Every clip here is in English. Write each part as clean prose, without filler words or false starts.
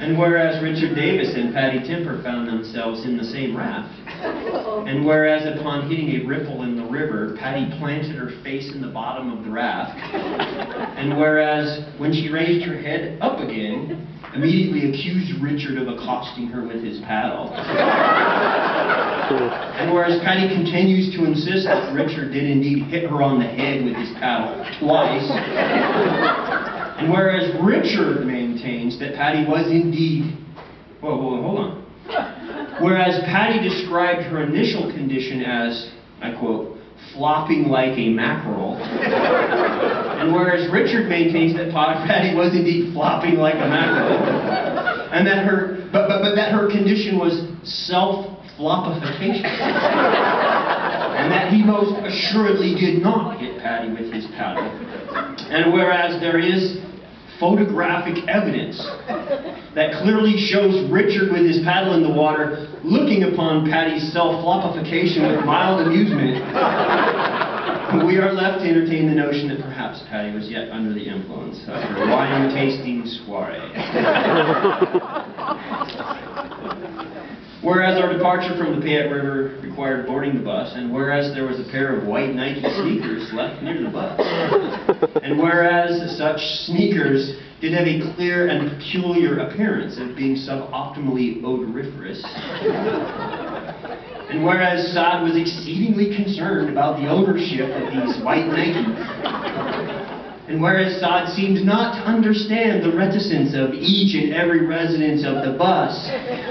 And whereas Richard Davis and Patty Timper found themselves in the same raft, and whereas upon hitting a ripple in the river, Patty planted her face in the bottom of the raft, and whereas when she raised her head up again, immediately accused Richard of accosting her with his paddle. And whereas Patty continues to insist that Richard did indeed hit her on the head with his paddle twice, and whereas Richard maintains that Patty was indeed... hold on. Whereas Patty described her initial condition as, I quote, flopping like a mackerel, and whereas Richard maintains that Patty was indeed flopping like a mackerel, and that her, but that her condition was self-floppification, and that he most assuredly did not hit Patty with his paddle, and whereas there is photographic evidence that clearly shows Richard with his paddle in the water looking upon Patty's self-floppification with mild amusement, we are left to entertain the notion that perhaps Patty was yet under the influence of her wine-tasting soiree. Whereas our departure from the Payette River required boarding the bus, and whereas there was a pair of white Nike sneakers left near the bus, and whereas such sneakers did have a clear and peculiar appearance of being suboptimally odoriferous, and whereas Saad was exceedingly concerned about the ownership of these white Nikes, and whereas Saad seemed not to understand the reticence of each and every resident of the bus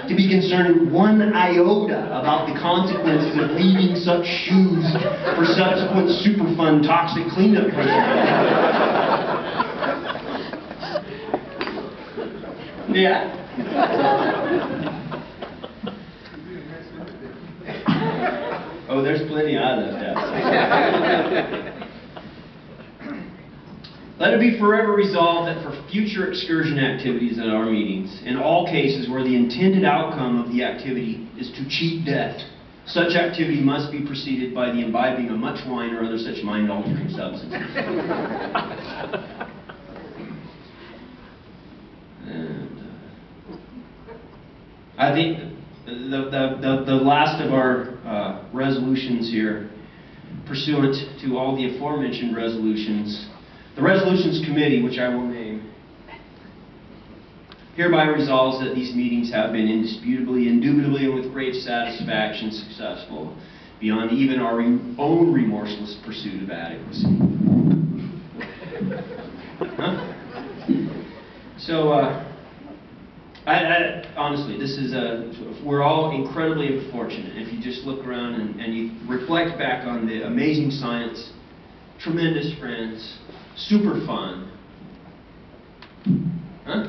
to be concerned one iota about the consequences of leaving such shoes for subsequent Superfund toxic cleanup procedures. Yeah. Oh, there's plenty I left out. Let it be forever resolved that for future excursion activities at our meetings, in all cases where the intended outcome of the activity is to cheat death, such activity must be preceded by the imbibing of much wine or other such mind-altering substances. And I think the last of our resolutions here, pursuant to all the aforementioned resolutions, the Resolutions Committee, which I will name, hereby resolves that these meetings have been indisputably, indubitably, and with great satisfaction successful, beyond even our own remorseless pursuit of adequacy. Huh? So, honestly, this is we're all incredibly fortunate. If you just look around and you reflect back on the amazing science, tremendous friends, super fun. Huh?